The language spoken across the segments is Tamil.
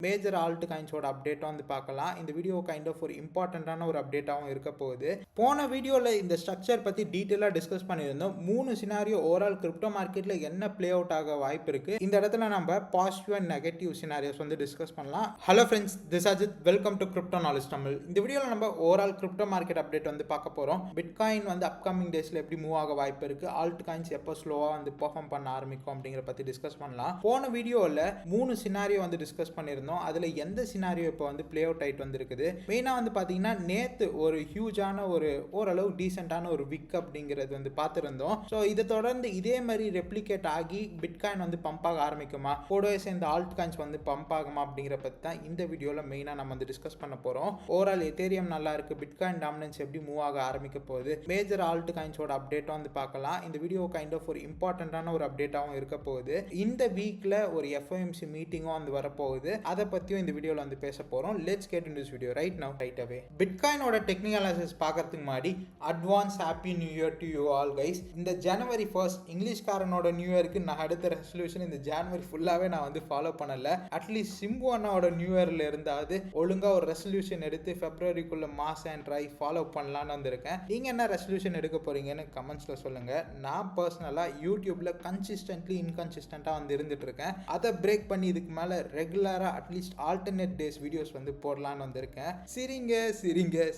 மேஜர் ஆல்ட் காயின்ஸோட அப்டேட்டும் வந்து பார்க்கலாம். இந்த வீடியோ கைண்ட் ஆஃப் ஒரு இம்பார்ட்டண்ட்டான ஒரு அப்டேட்டாகவும் இருக்க போகுது. போன வீடியோவில் இந்த ஸ்ட்ரக்சர் பற்றி டீட்டெயிலாக டிஸ்கஸ் பண்ணியிருந்தோம். 3 சினாரியோ ஓவரால் கிரிப்டோ மார்க்கெட்டில் என்ன பிளே அவுட் ஆக வாய்ப்பு இருக்குது. இந்த இடத்துல நம்ம பாசிட்டிவ் அண்ட் நெகட்டிவ் சினாரியோஸ் வந்து டிஸ்கஸ் பண்ணலாம். Hello friends, this Ajith. Welcome to crypto knowledge Tamil. இந்த வீடியோவில் நம்ம ஓவரால் கிரிப்டோ மார்க்கெட் அப்டேட் வந்து பார்க்க போகிறோம். பிட்காயின் வந்து அப்கமிங் டேஸில் எப்படி மூவ் ஆக வாய்ப்பு இருக்குது, ஆல்ட் காயின்ஸ் எப்போ ஸ்லோவாக வந்து பெர்ஃபார்ம் பண்ண ஆரம்பிக்கும் அப்படிங்கிற பற்றி டிஸ்கஸ் பண்ணலாம். போன வீடியோவில் 3 சினாரியோ வந்து டிஸ்கஸ் பண்ணியிருந்தோம். அதில் எந்த சினாரியோ இப்போ வந்து பிளே அவுட் ஆகிட்டு வந்துருக்குது. மெயினாக வந்து பார்த்தீங்கன்னா நேற்று ஒரு ஹியூஜான ஒரு ஓரளவு டீசெண்டான ஒரு விக் அப்படிங்கிறது வந்து பார்த்துருந்தோம். ஸோ இதை தொடர்ந்து இதே மாதிரி ரெப்ளிகேட் ஆகி பிட்காயின் வந்து பம்ப் ஆக ஆரம்பிக்குமா, கூடவே சேர்ந்த ஆல்ட் காயின்ஸ் வந்து பம்ப் ஆகுமா அப்படிங்கிற பற்றி தான் இந்த வீடியோவில் மெயினாக நம்ம வந்து டிஸ்கஸ் பண்ண போகிறோம். ஓவரால் எத்தேரியம் நல்லா இருக்குது, பிட்காயின் டாமினன்ஸ் எப்படி மூவ் ஆக ஆரம்பிக்க போகுது, மேஜர் ஆல்ட் காயின்ஸோட அப்டேட்டும் வந்து பார்க்கலாம். இந்த வீடியோ கைண்ட் ஆஃப் ஒரு இம்பார்ட்டண்ட்டான ஒரு அப்டேட்டாகவும் இருக்க போகுது. இந்த வீக்கில் ஒரு FOMC மீட்டிங்கும் வந்து வரப்போகுது. அதை பற்றியும் இந்த வீடியோவில் வந்து பேச போகிறோம். Let's get into this video right now, right away. பிட்காயினோட டெக்னிக்கல் அனாலிசிஸ் பார்க்கறதுக்கு முன்னாடி advance happy new year to you all guys. இந்த ஜனவரி 1 இங்கிலீஷ்காரனோட நியூ இயருக்கு நான் அடுத்த ரெசல்யூஷன் இந்த ஜனவரி ஃபுல்லாகவே நான் வந்து ஃபாலோ பண்ணலை. அட்லீஸ்ட் சிம்பு அண்ணாவோட நியூ இயரில் இருந்தாவது ஒழுங்காக ஒரு ரெசல்யூஷன் எடுத்து ஃபெப்ரவரிக்குள்ளே மாஸ் அண்ட் ட்ரை ஃபாலோ பண்ணலான்னு வந்திருக்கேன். நீங்கள் என்ன ரெசல்யூஷன் எடுக்க போகிறீங்கன்னு கமெண்ட்ஸில் சொல்லுங்கள். நான் பர்சனலாக யூடியூப்பில் கன்சிஸ்டன்ட்லி இன்கன்சிஸ்டண்ட்டாக வந்து இருந்துட்டு இருக்கேன். அதை பிரேக் பண்ணி இதுக்கு மேலே ரெகுலராக அட்லீஸ்ட் ஆல்டர்னேட் டேஸ் வீடியோஸ் வந்து போடலான்னு வந்திருக்கேன்.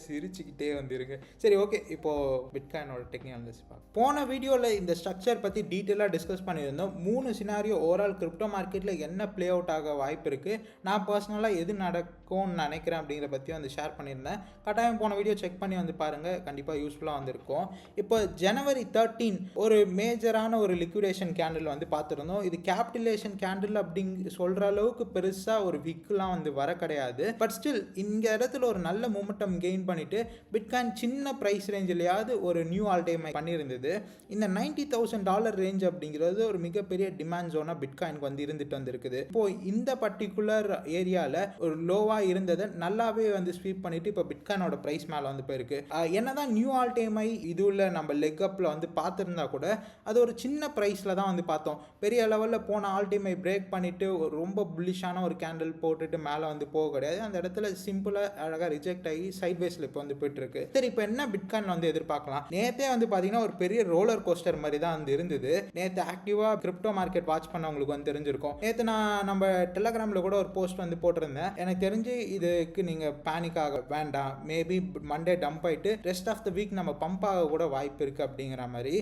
சிரிச்சுக்கிட்டே வந்துருங்க. சரி, ஓகே. இப்போ பிட்காயினோட டெக்னிக்கல் அனாலிசிஸ் பார்க்கலாம். போன வீடியோவில் இந்த ஸ்ட்ரக்சர் பற்றி டீட்டெயிலாக டிஸ்கஸ் பண்ணியிருந்தோம். 3 சினாரியோ ஓவரால் கிரிப்டோ மார்க்கெட்டில் என்ன பிளே அவுட் ஆக வாய்ப்பு இருக்குது, நான் பர்சனலாக எது நடக்கும்னு நினைக்கிறேன் அப்படிங்கிற பற்றி வந்து ஷேர் பண்ணியிருந்தேன். கட்டாயம் போன வீடியோ செக் பண்ணி வந்து பாருங்கள், கண்டிப்பாக யூஸ்ஃபுல்லாக வந்திருக்கும். இப்போ ஜனவரி 13 ஒரு மேஜரான ஒரு லிக்விடேஷன் கேண்டில் வந்து பார்த்துருந்தோம். இது கேபிட்டலேஷன் கேண்டில் அப்படிங்க சொல்கிற அளவுக்கு பெருசாக ஒரு விக்லாம் வந்து வர கிடையாது. பட் ஸ்டில் இந்த இடத்துல ஒரு நல்ல மொமெண்டம் கெயின் பண்ணிட்டு பிட்காயின் சின்ன பிரைஸ் ரேஞ்சிலையாவது ஒரு நியூ ஆல் டைம் பண்ணியிருந்தது. இந்த $90,000 ரேஞ்ச் அப்படிங்கிறது ஒரு மிகப்பெரிய டிமாண்ட் ஜோனா பிட்காயினுக்கு வந்து இருந்துட்டு வந்திருக்குது. இப்போ இந்த பர்டிகுலர் ஏரியாவில் ஒரு லோவாக இருந்ததை நல்லாவே வந்து ஸ்வீப் பண்ணிட்டு இப்போ பிட்காயினோட பிரைஸ் மேலே வந்து போயிருக்கு. என்னதான் நியூ ஆல் டைம் இது உள்ள நம்ம லெக் அப்பில் வந்து பார்த்துருந்தா கூட அது ஒரு சின்ன ப்ரைஸில் தான் வந்து பார்த்தோம். பெரிய லெவலில் போன ஆல் டைம் பிரேக் பண்ணிட்டு ஒரு ரொம்ப புல்லிஷான ஒரு கேண்டில் போட்டுட்டு மேலே வந்து போக கிடையாது. அந்த இடத்துல சிம்பிளாக அழகாக ரிஜெக்ட் ஆகி சைட்வேஸில் இப்போ வந்து போயிட்டு இருக்கு. சரி, இப்போ என்ன பிட்காயின் வந்து எதிர்பார்க்கலாம்? நேற்றே வந்து பார்த்தீங்கன்னா ஒரு பெரிய ரோலர் கோஸ்டர் மாதிரி தான் வந்து இருந்தது. நேற்று ஆக்டிவாக கிரிப்டோ மார்க்கெட் வாட்ச் பண்ணவங்களுக்கு வந்து தெரிஞ்சிருக்கும். நேற்று நான் நம்ம டெலகிராமில் கூட ஒரு போஸ்ட் வந்து போட்டிருந்தேன். எனக்கு தெரிஞ்சு இதுக்கு நீங்கள் பேனிக் ஆக வேண்டாம், மேபி மண்டே டம்ப் ஆகிட்டு ரெஸ்ட் ஆஃப் த வீக் நம்ம பம்ப் ஆக கூட வாய்ப்பு இருக்குது அப்படிங்கிற மாதிரி.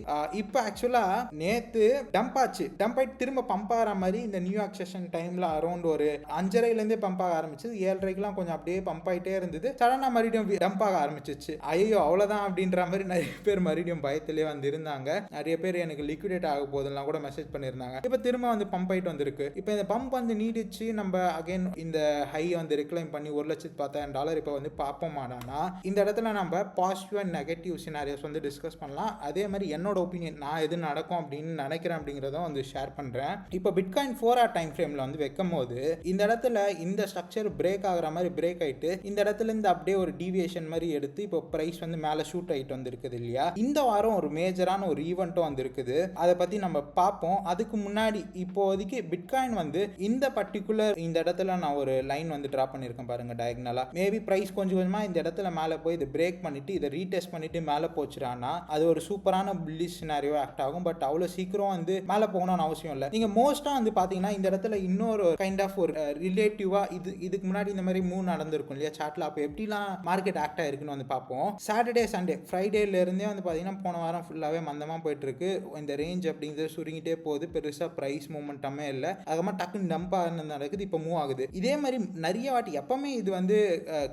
இப்போ ஆக்சுவலாக நேற்று டம்ப் ஆச்சு, டம்ப் ஆகிட்டு திரும்ப பம்ப் ஆகிற மாதிரி இந்த நியூயார்க் செஷன் டைமில் அரௌண்ட் ஒரு 5:30லேருந்தே பம்ப் ஆக ஆரம்பிச்சது. 7:30க்குலாம் கொஞ்சம் அப்படியே பம்ப் ஆகிட்டே இருந்தது. சடனாக மறுபடியும் டம்ப் ஆக ஆரம்பிச்சிச்சு. ஐயோ அவ்வளோதான் அப்படின்ற மாதிரி நிறைய பேர் மறுபடியும் பயத்திலே வந்து இருந்தாங்க. நிறைய பேர் எனக்கு லிக்விடேட் ஆக போதெல்லாம் கூட மெசேஜ் பண்ணியிருந்தாங்க. இப்போ திரும்ப வந்து பம்ப் ஆகிட்டு வந்திருக்கு. இப்போ இந்த பம்ப் வந்து நீடிச்சு நம்ம அகைன் இந்த ஹை வந்து ரிக்ளைம் பண்ணி $1,10,000 இப்போ வந்து பார்ப்போமானா இந்த இடத்துல நம்ம பாசிட்டிவ் அண்ட் நெகட்டிவ் சினாரியோஸ் வந்து டிஸ்கஸ் பண்ணலாம். அதே மாதிரி என்னோட ஒப்பீனியன், நான் எது நடக்கும் அப்படின்னு நினைக்கிறேன் அப்படிங்கிறத வந்து ஷேர் பண்ணுறேன். இப்போ பிட்காயின் 4 hour டைம் ஃப்ரேமில் வந்து வைக்கும் போது இந்த இடத்துல இந்த ஸ்ட்ரக்சர் பிரேக் ஆகிற மாதிரி பிரேக் ஆகிட்டு இந்த இடத்துல இருந்து அப்படியே ஒரு டீவியேஷன் மாதிரி எடுத்து இப்போ பிரைஸ் வந்து மேலே ஷூட் ஆகிட்டு வந்துருக்குது இல்லையா. இந்த வாரம் ஒரு மேஜரான ஒரு ஈவெண்ட்டும் வந்துருக்குது. அதை பற்றி நம்ம பார்ப்போம். அதுக்கு முன்னாடி இப்போதைக்கு பிட்காயின் வந்து இந்த பர்டிகுலர் இந்த இடத்துல நான் ஒரு லைன் வந்து ட்ரா பண்ணியிருக்கேன் பாருங்க, டயக்னலா. மேபி பிரைஸ் கொஞ்சம் கொஞ்சமாக இந்த இடத்துல மேலே போய் இதை பிரேக் பண்ணிட்டு இதை ரீடெஸ்ட் பண்ணிட்டு மேலே போச்சுறானா அது ஒரு சூப்பரான புல்லிஷ் சினாரியோ ஆக்ட் ஆகும். பட் அவ்வளோ சீக்கிரம் வந்து மேலே போகணும்னு அவசியம் இல்லை. நீங்கள் மோஸ்ட்டாக வந்து பார்த்தீங்கன்னா இந்த இடத்துல இன்னொரு கைண்ட் ஆஃப் ஒரு ரிலேட்டிவா இதுக்கு முன்னாடி இந்த மாதிரி மூவ் நடந்திருக்கும் இல்லையா சார்ட்ல. அப்போ எப்படிலாம் மார்க்கெட் ஆக்ட் ஆயிருக்குன்னு வந்து பார்ப்போம். சாட்டர்டே சண்டே ஃப்ரைடேல இருந்தே வந்து பார்த்தீங்கன்னா போன வாரம் ஃபுல்லாகவே மந்தமாக போயிட்டு இருக்கு. இந்த ரேஞ்ச் அப்படிங்கிறது சுருங்கிட்டே போகுது. பெருசாக ப்ரைஸ் மூவ்மெண்ட்டமே இல்லை. அதுக்கப்புறமா டக்குன்னு டம்ப் நடக்குது, இப்போ மூவ் ஆகுது. இதே மாதிரி நிறைய வாட்டி எப்பவுமே இது வந்து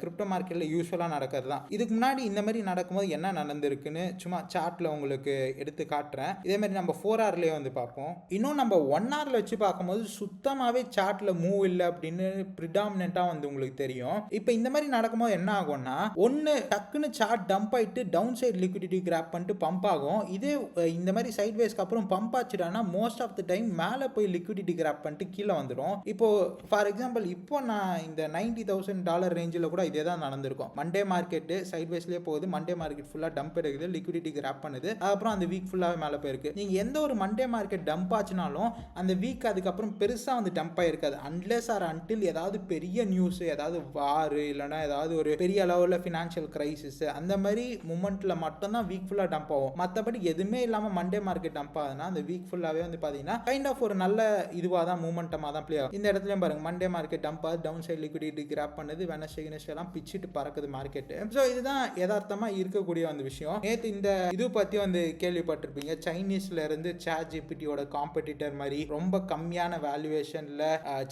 கிரிப்டோ மார்க்கெட்டில் யூஸ்வலாக நடக்கிறது தான். இதுக்கு முன்னாடி இந்த மாதிரி நடக்கும்போது என்ன நடந்திருக்குன்னு சும்மா சார்ட்ல உங்களுக்கு எடுத்து காட்டுறேன். இதே மாதிரி நம்ம 4 hourலேயே வந்து பார்ப்போம். இன்னும் நம்ம 1 hourல வச்சு பார்க்கும்போது சுத்தமாகவே சார்ட்ல மூவ் இல்லை அப்படின்னு ப்ரிடாமினென்ட்டாக வந்து உங்களுக்கு தெரியும். இப்போ இந்த மாதிரி நடக்கும்போது என்ன ஆகும்னா, ஒன்று டக்குன்னு சார்ட் டம்ப் ஆகிட்டு டவுன் சைட் லிக்விடிட்டி கிராப் பண்ணிட்டு பம்ப் ஆகும். இதே இந்த மாதிரி சைட் வேஸ்க்கு அப்புறம் பம்ப் ஆச்சுட்டானா மோஸ்ட் ஆஃப் த டைம் மேலே போய் லிக்விடிட்டி கிராப் பண்ணிட்டு கீழே வந்துடும். இப்போ ஃபார் எக்ஸாம்பிள் இப்போ நான் இந்த $90,000 ரேஞ்சில் கூட இதே தான் நடந்திருக்கும். மண்டே மார்க்கெட் சைட்வேஸ்லேயே போகுது, மண்டே மார்க்கெட் ஃபுல்லாக டம்ப் எடுக்குது, லிக்விடிட்டி கிராப் பண்ணுது, அப்புறம் அந்த வீக் ஃபுல்லாகவே மேலே போயிருக்கு. நீங்கள் எந்த ஒரு மண்டே மார்க்கெட் டம்ப் ஆச்சுனாலும் அந்த வீக் அதுக்கப்புறம் பெருசாக வந்து டம்ப் ஆகிருக்காது, அன்லெஸ் ஆர் அன்டில் ஏதாவது பெரிய நியூஸ், ஏதாவது வார் இல்லைனா ஏதாவது ஒரு பெரிய லெவலில் ஃபினான்ஷியல் கிரைசிஸ் அந்த மாதிரி மூமெண்ட்டில் மட்டும்தான் வீக் ஃபுல்லாக டம்ப் ஆகும். மற்றபடி எதுவுமே இல்லாமல் மண்டே மார்க்கெட் டம்ப் ஆகுதுன்னா அந்த வீக் ஃபுல்லாகவே வந்து பார்த்தீங்கன்னா கைண்ட் ஆஃப் ஒரு நல்ல இதுவாக தான் மூமெண்டமாக தான் ப்ளே ஆகும். இந்த இடத்துலையும் பாருங்க, மண்டே மார்க்கெட் டம்ப் ஆகுது, டவுன் சைட் லிக்விடிட்டி கிராப் பண்ணுது, வெனஸ்டே எல்லாம் பிச்சுட்டு பறக்குது மார்க்கெட். ஸோ இதுதான் யதார்த்தமா இருக்கக்கூடிய அந்த விஷயம். நேற்று இந்த இது பத்தி வந்து கேள்விப்பட்டிருப்பீங்க, சைனீஸ்ல இருந்து ChatGPTயோட காம்படிட்டர் மாதிரி ரொம்ப கம்மியான வேல்யூவேஷன்ல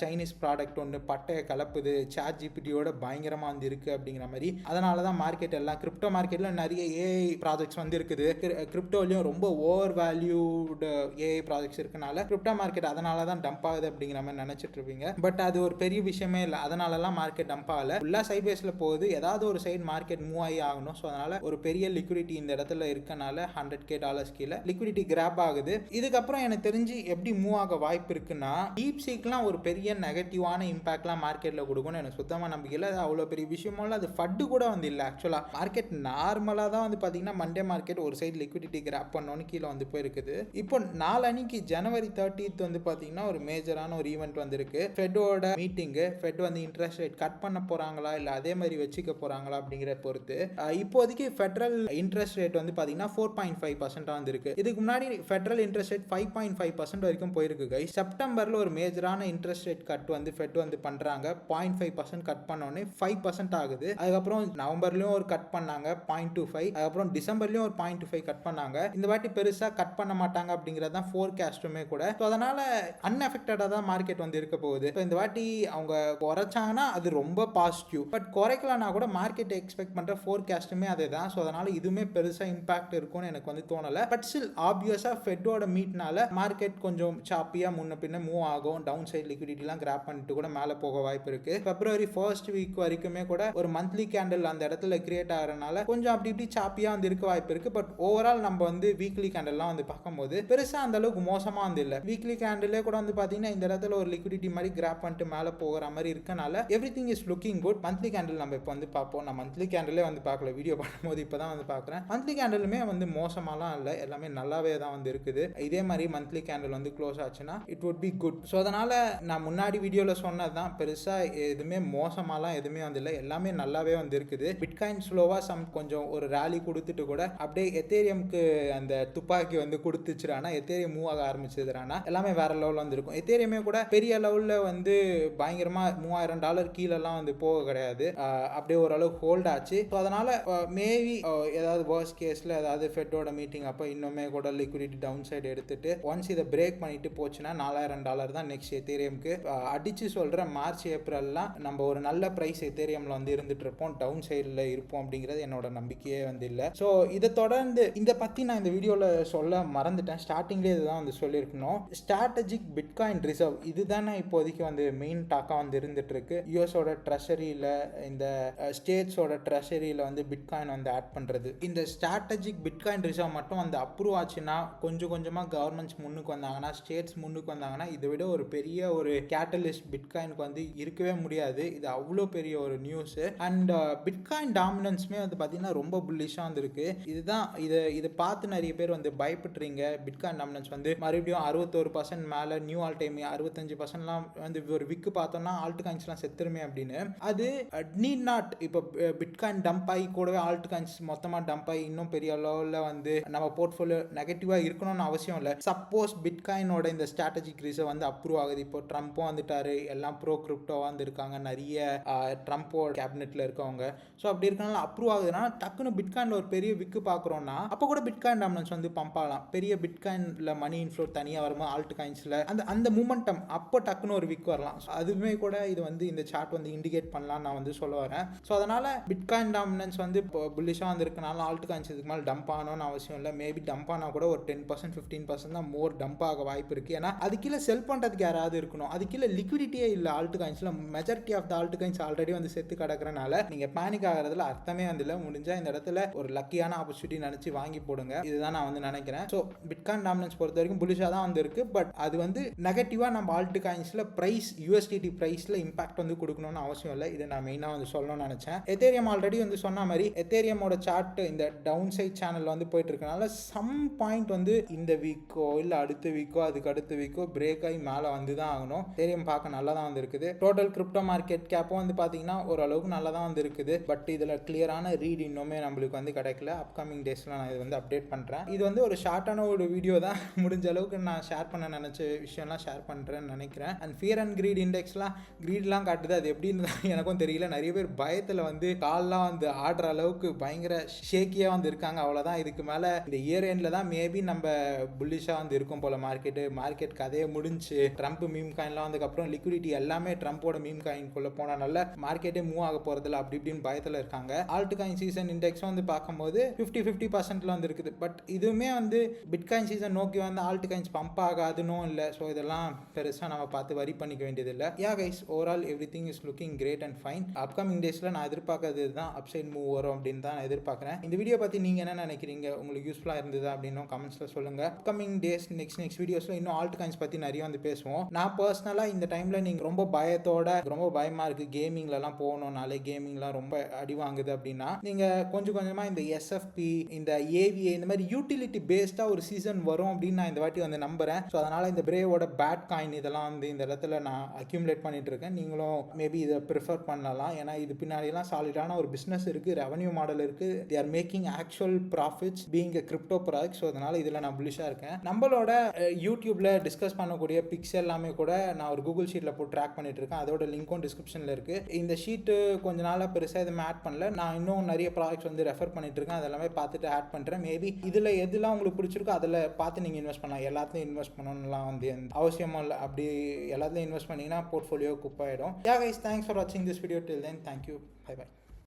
சைனீஸ் ப்ராடக்ட் ஒன்று பட்டைய கலப்புது, ChatGPTயோட பயங்கரமா வந்து இருக்கு அப்படிங்கிற மாதிரி. அதனாலதான் மார்க்கெட் எல்லாம் கிரிப்டோ மார்க்கெட்ல நிறைய ஏஐ ப்ராஜெக்ட்ஸ் வந்து இருக்குது, கிரிப்டோலையும் ரொம்ப ஓவர் வேல்யூடு ஏஐ ப்ராஜெக்ட்ஸ் இருக்கனால கிரிப்டோ மார்க்கெட் அதனால தான் டம்ப் ஆகுது அப்படிங்கிற மாதிரி நினைச்சிட்டு இருப்பீங்க. பட் அது ஒரு பெரிய விஷயமே இல்லை, அதனாலலாம் மார்க்கெட் டம்ப் ஆகல, ஃபுல்லா சைட்வேஸ்ல போகுது, ஏதாவது ஒரு சைடு மார்க்கெட் மூவ் ஆகி ஆகணும். ஸோ அதனால ஒரு பெரிய லிக்விடிட்டி இந்த இடத்துல இருக்கனால $100K கீழே லிக்விடிட்டி கிராப் ஆகுது. இதுக்கப்புறம் எனக்கு தெரிஞ்சு எப்படி மூவ் ஆக வாய்ப்பு இருக்குன்னா, டீப்சீக்லாம் ஒரு பெரிய நெகட்டிவான இம்பாக்ட்லாம் மார்க்கெட்ல கொடுக்கும்னு எனக்கு சுத்தமாக நம்பிக்கை இல்லை. அது அவ்வளோ பெரிய விஷயமெல்லாம் அது ஃபட்டு கூட வந்து இல்லை. ஆக்சுவலாக மார்க்கெட் நார்மலாக தான் வந்து பார்த்தீங்கன்னா மண்டே மார்க்கெட் ஒரு சைடு லிக்விடிட்டி கிராப் பண்ணோன்னு கீழே வந்து போயிருக்குது. இப்போ நாளன்னைக்கு January 30th வந்து பார்த்தீங்கன்னா ஒரு மேஜரான ஒரு ஈவெண்ட் வந்திருக்கு. ஃபெட்டோட மீட்டிங்கு, ஃபெட் வந்து இன்ட்ரெஸ்ட் ரேட் கட் பண்ண போறாங்களா இல்லை அதே மாதிரி வச்சுக்க போறாங்களா அப்படிங்கிற பொறுத்து இப்போதைக்கு ஃபெடரல் இன்ட்ரெஸ்ட் ரேட் வந்து பார்த்தீங்கன்னா 4.5% வந்திருக்கு. இதுக்கு முன்னாடி ஃபெடரல் இன்ட்ரெஸ்ட் ரேட் 5.5% வரைக்கும் போயிருக்கு கைஸ். செப்டம்பர்ல ஒரு மேஜரான இன்ட்ரெஸ்ட் ரேட் கட் வந்து ஃபெட் வந்து பண்றாங்க, 0.5% கட் பண்ணோன்னே 5% ஆகுது. அதுக்கப்புறம் நவம்பர்லயும் ஒரு கட் பண்ணாங்க 0.25, அதுக்கப்புறம் டிசம்பர்லயும் ஒரு 0.25 கட் பண்ணாங்க. இந்த வாட்டி பெருசா கட் பண்ண மாட்டாங்க அப்படிங்கிறது தான் ஃபோர்காஸ்ட்டுமே கூட. ஸோ அதனால அன்எஃபெக்டடாக தான் மார்க்கெட் வந்து இருக்க போகுது. இப்போ இந்த வாட்டி அவங்க குறைச்சாங்கன்னா அது ரொம்ப பாசிட்டிவ், பட் குறைக்கலனா கூட மார்க்கெட் எக்ஸ்பெக்ட் பண்ற ஃபோர்காஸ்ட்டுமே அதே தான். ஸோ அதனால இதுவுமே பெருசா இம்பாக்ட் இருக்கும்னு எனக்கு வந்து தோணலை. பட் ஸ்டில் ஆப்வியஸா ஃபெட்டோட மீட்னால மார்க்கெட் கொஞ்சம் சாப்பியா முன்ன பின்ன மூவ் ஆகும், டவுன் சைட் லிக்விடிட்டிலாம் கிராப் பண்ணிட்டு கூட மேலே போக வாய்ப்பு இருக்கு. February 1st வீக் வரைக்குமே கூட ஒரு மந்த்லி கேண்டில் அந்த இடத்துல கிரியேட் ஆகிறனால கொஞ்சம் அப்படி இப்படி சாப்பியா வந்து இருக்க வாய்ப்பு இருக்கு. பட் ஓவரால் நம்ம வந்து வீக்லி கேண்டல்லாம் வந்து பார்க்கும்போது பெருசா அந்த அளவுக்கு மோசமா வந்து இல்லை. வீக்லி கேண்டிலே கூட வந்து பாத்தீங்கன்னா இந்த இடத்துல ஒரு லிக்விடிட்டி மாதிரி கிராப் பண்ணிட்டு மேலே போகிற மாதிரி இருக்கனால everything is looking good. Monthly candle நம்ம இப்போ வந்து பார்ப்போம். நான் மந்த்லி கேண்டிலே வந்து பார்க்கல, வீடியோ பண்ணும்போது இப்போ தான் வந்து பார்க்குறேன். மந்த்லி கேண்டிலுமே வந்து மோசமாலாம் இல்லை, எல்லாமே நல்லாவே தான் வந்து இருக்குது. இதே மாதிரி மந்த்லி கேண்டில் வந்து க்ளோஸ் ஆச்சுன்னா it would be good. So அதனால நான் முன்னாடி வீடியோவில் சொன்னது தான், பெருசாக எதுவுமே மோசமாலாம் எதுவுமே வந்து இல்லை, எல்லாமே நல்லாவே வந்து இருக்குது. பிட்காயின் ஸ்லோவாக கொஞ்சம் ஒரு ரேலி கொடுத்துட்டு கூட அப்படியே எத்தேரியம்க்கு அந்த துப்பாக்கி வந்து கொடுத்துச்சுறானா, எத்தேரியம் மூவ் ஆக ஆரம்பிச்சதுறானா எல்லாமே வேற லெவலில் வந்து இருக்கும். எத்தேரியமே கூட பெரிய லெவலில் வந்து பயங்கரமாக $3000 கீழெல்லாம் வந்து போக கிடையாது, அப்படியே ஓரளவுக்கு ஹோல்ட் ஆச்சு. ஸோ அதனால மேபி ஏதாவது வர்ஸ்ட் கேஸில் ஏதாவது ஃபெட்டோட மீட்டிங் அப்போ இன்னுமே கூட லிக்விடிட்டி டவுன் சைடு எடுத்துட்டு ஒன்ஸ் இதை பிரேக் பண்ணிட்டு போச்சுன்னா $4000 தான் நெக்ஸ்ட் எத்தேரியம்க்கு. அடிச்சு சொல்ற மார்ச் ஏப்ரல்லாம் நம்ம ஒரு நல்ல பிரைஸ் எத்தேரியம்ல வந்து இருந்துட்டு இருப்போம், டவுன் சைடில் இருப்போம் அப்படிங்கிறது என்னோட நம்பிக்கையே வந்து இல்லை. ஸோ இதை தொடர்ந்து இதை பற்றி நான் இந்த வீடியோவில் சொல்ல மறந்துட்டேன், ஸ்டார்டிங்லேயே இதுதான் வந்து சொல்லியிருக்கணும். ஸ்ட்ராட்டஜிக் பிட்காயின் ரிசர்வ் இதுதானே இப்போதைக்கு வந்து மெயின் டாக்காக வந்து இருந்துட்டு இருக்கு. யூஎஸோட ட்ரெஷரியில் இந்த ஸ்டேட்ஸோட ட்ரெஷரியில் வந்து பிட்காயின் வந்து ஆட் பண்ணுறது. இந்த ஸ்ட்ராட்டஜிக் பிட்காயின் ரிசர்வ் மட்டும் வந்து அப்ரூவ் ஆச்சுன்னா, கொஞ்சம் கொஞ்சமாக கவர்மெண்ட்ஸ் முன்னுக்கு வந்தாங்கன்னா, ஸ்டேட்ஸ் முன்னுக்கு வந்தாங்கன்னா, இதை விட ஒரு பெரிய ஒரு கேட்டலிஸ்ட் பிட்காயினுக்கு வந்து இருக்கவே முடியாது. இது அவ்வளோ பெரிய ஒரு நியூஸ். அண்ட் பிட்காயின் டாமினன்ஸுமே வந்து பார்த்தீங்கன்னா ரொம்ப புல்லிஷாக வந்துருக்கு. இதுதான் இதை பார்த்து நிறைய பேர் வந்து பயப்படுறீங்க, பிட்காயின் டாமினன்ஸ் வந்து மறுபடியும் 61% மேலே நியூ ஆல் டைம் 65%லாம் வந்து ஒரு விக்கு பார்த்தோம்னா ஆல்ட் காயின்ஸ்லாம் செத்துருமே அப்படின்னு. அது நீட் நாட். இப்போ பிட்காயின் டம்ப் ஆகி கூடவே ஆல்ட் காயின்ஸ் மொத்தமாக டம்ப் ஆகி இன்னும் பெரிய லெவலில் வந்து நம்ம போர்ட்ஃபோலியோ நெகட்டிவாக இருக்கணும்னு அவசியம் இல்லை. சப்போஸ் பிட்காயினோட இந்த ஸ்ட்ராட்டஜிக் ரிசர்வ் வந்து அப்ரூவ் ஆகுது, இப்போ ட்ரம்ப்பும் வந்துட்டாரு, எல்லாம் ப்ரோ கிரிப்டோவாக வந்துருக்காங்க நிறைய ட்ரம்ப்போட கேபினெட்டில் இருக்கவங்க. ஸோ அப்படி இருக்கனால அப்ரூவ் ஆகுதுன்னா டக்குன்னு பிட்காயினில் ஒரு பெரிய விக்கு பார்க்குறோன்னா அப்போ கூட பிட்காயின் டாமினன்ஸ் வந்து பம்ப் ஆகலாம். பெரிய பிட்காயினில் மணி இன்ஃப்ளோ தனியாக வரும்போது ஆல்ட் காயின்ஸில் அந்த மூமெண்டம் அப்போ டக்குன்னு ஒரு விக் வரலாம். அதுவுமே கூட இது வந்து இந்த சார்ட் வந்து இண்டிகேட் பண்ணலாம் நான் வந்து சொல்ல வரேன். ஸோ அதனால் பிட்காயின் டாமினன்ஸ் வந்து இப்போ புல்லிஷாக வந்துருக்கனால ஆல்ட் காயின்ஸ் இதுக்கு மேலே டம்ப் ஆகணும்னு அவசியம் இல்லை. மேபி டம்ப் ஆனால் கூட ஒரு 10% 15% தான் மோர் டம்ப் ஆக வாய்ப்பு இருக்குது. ஏன்னா அது கீழே செல் பண்ணுறதுக்கு யாராவது இருக்கணும், அது கீழே லிக்விடிட்டியே இல்லை. ஆல்ட் காயின்ஸில் majority of the alt coins already வந்து செத்து கிடக்கிறனால நீங்கள் பேனிக் ஆகிறதுல அர்த்தமே வந்து இல்லை. முடிஞ்சால் இந்த இடத்துல ஒரு லக்கியான ஆப்பர்ச்சுனிட்டி நினச்சி வாங்கி போடுங்க, இதுதான் நான் வந்து நினைக்கிறேன். ஸோ பிட்காயின் டாமினன்ஸ் பொறுத்த வரைக்கும் புல்லிஷாக தான் வந்து இருக்குது. பட் அது வந்து நெகட்டிவாக நம்ம ஆல்ட் காயின்ஸில் ப்ரைஸ் USDT ப்ரைஸில் இம்பாக்ட் வந்து கொடுக்கணும்னு அவசியம் இல்லை. இதை நான் மெயினாக வந்து சொல்லணும்னு நினச்சேன். எத்தேரியம் ஆல்ரெடி வந்து சொன்ன மாதிரி எத்தேரியமோட சார்ட் இந்த டவுன் சைட் சேனல் வந்து போயிட்டு இருக்கனால சம் பாயிண்ட் வந்து இந்த வீக்கோ இல்லை அடுத்த வீக்கோ அதுக்கு அடுத்த வீக்கோ பிரேக் ஆகி மேலே வந்து தான் ஆகணும். எத்தேரியம் பார்க்க நல்லா தான் வந்து இருக்குது. டோட்டல் கிரிப்டோ மார்க்கெட் கேப்பும் வந்து பார்த்தீங்கன்னா ஓரளவுக்கு நல்லா தான் வந்து இருக்குது. பட் இதில் கிளியரான ரீட் இன்னுமே நம்மளுக்கு வந்து கிடைக்கல. அப்கமிங் டேஸில் நான் இது வந்து அப்டேட் பண்ணுறேன். இது வந்து ஒரு ஷார்ட்டான ஒரு வீடியோ தான். முடிஞ்ச அளவுக்கு நான் ஷேர் பண்ண நினச்ச விஷயம்லாம் ஷேர் பண்ணுறேன்னு நினைக்கிறேன். அண்ட் ஃபியர் அண்ட் கிரீட் இண்டெக்ஸ்லாம் கிரீட்லாம் காட்டுது. அது எப்படின்னு தான் எனக்கும் தெரியல. நிறைய பேர் பயத்தில் வந்து கால்லாம் வந்து ஆடுற அளவுக்கு பயங்கர ஷேக்கியாக வந்து இருக்காங்க. அவ்வளோதான். இதுக்கு மேலே இந்த இயர் எண்டில் தான் மேபி நம்ம புல்லிஷாக வந்து இருக்கும் போல் மார்க்கெட் கதையை முடிஞ்சு ட்ரம்ப் மீம் காயின்லாம் வந்ததுக்கப்புறம் லிக்விடிட்டி எல்லாமே ட்ரம்ப்போட மீம் காயின்குள்ளே போனனால மார்க்கெட்டே மூவ் ஆக போகிறதில்ல அப்படி இப்படின்னு பயத்தில் இருக்காங்க. ஆல்ட் காயின் சீசன் இண்டெக்ஸும் வந்து பார்க்கும்போது 50% வந்து இருக்குது. பட் இதுவுமே வந்து பிட்காயின் சீசன் நோக்கி வந்து ஆல்ட் காயின்ஸ் பம்ப் ஆகாதுன்னு இல்லை. ஸோ இதெல்லாம் பெருசாக நம்ம பார்த்து வரி பண்ணிக்க வேண்டியதில்லை. Guys overall everything is looking great and fine. Upcoming டேஸில் நான் எதிர்பார்க்கறது தான் அப்சைட் மூவ் வரும் அப்படின்னு தான் நான் எதிர்பார்க்குறேன். இந்த வீடியோ பற்றி நீங்கள் என்ன நினைக்கிறீங்க? உங்களுக்கு யூஸ்ஃபுல்லாக இருந்ததா அப்படின்னும் கமெண்ட்ஸில் சொல்லுங்கள். அப்கமிங் டேஸ் நெக்ஸ்ட் வீடியோஸில் இன்னும் ஆல்ட் காயின்ஸ் பற்றி நிறைய வந்து பேசுவோம். நான் பர்சனலாக இந்த டைமில் நீங்கள் ரொம்ப பயமாக இருக்குது கேமிங்லலாம் போகணுன்னாலே கேமிங்லாம் ரொம்ப அடி வாங்குது அப்படின்னா நீங்கள் கொஞ்சமாக இந்த எஸ்எஃப்பி இந்த ஏவிஏ இந்த மாதிரி யூட்டிலிட்டி பேஸ்டாக ஒரு சீசன் வரும் அப்படின்னு நான் இந்த வாட்டி வந்து நம்புகிறேன். ஸோ அதனால் இந்த பிரேவோட பேட் காயின் இதெல்லாம் வந்து இந்த இடத்துல நான் அக்யூமுலேட் பண்ணிட்டு இருக்கேன். நீங்களும் மேபி இதை ப்ரிஃபர் பண்ணலாம். ஏன்னா இது பின்னாடிலாம் சாலிடான ஒரு பிஸ்னஸ் இருக்குது, ரெவன்யூ மாடல் இருக்குது. They are making actual profits being a crypto product. So அதனால் இதில் நான் புல்லிஷாக இருக்கேன். நம்மளோட யூடியூப்பில் டிஸ்கஸ் பண்ணக்கூடிய பிக்ஸ் எல்லாமே கூட நான் ஒரு கூகுள் ஷீட்டில் போட்டு ட்ராக் பண்ணிட்டு இருக்கேன். அதோட லிங்க்கும் டிஸ்கிரிப்ஷனில் இருக்குது. இந்த ஷீட்டு கொஞ்ச நாளாக பெருசாக எதுவுமே ஆட் பண்ணல. நான் இன்னும் நிறைய ப்ராடக்ட்ஸ் வந்து ரெஃபர் பண்ணிட்டு இருக்கேன். அதெல்லாமே பார்த்துட்டு ஆட் பண்ணுறேன். மேபி இதில் எதுலாம் உங்களுக்கு பிடிச்சிருக்கோ அதில் பார்த்து நீங்கள் இன்வெஸ்ட் பண்ணலாம். எல்லாத்தையும் இன்வெஸ்ட் பண்ணணும்லாம் வந்து அவசியமும் இல்லை. அப்படி எல்லாத்தையும் இன்வெஸ்ட் பண்ணிங்கன்னா போர்ட்ஃபோலியோ குப்பாயிடும். கைஸ், தேங்க்ஸ் ஃபார் வாட்சிங் this video. Till then, thank you. By.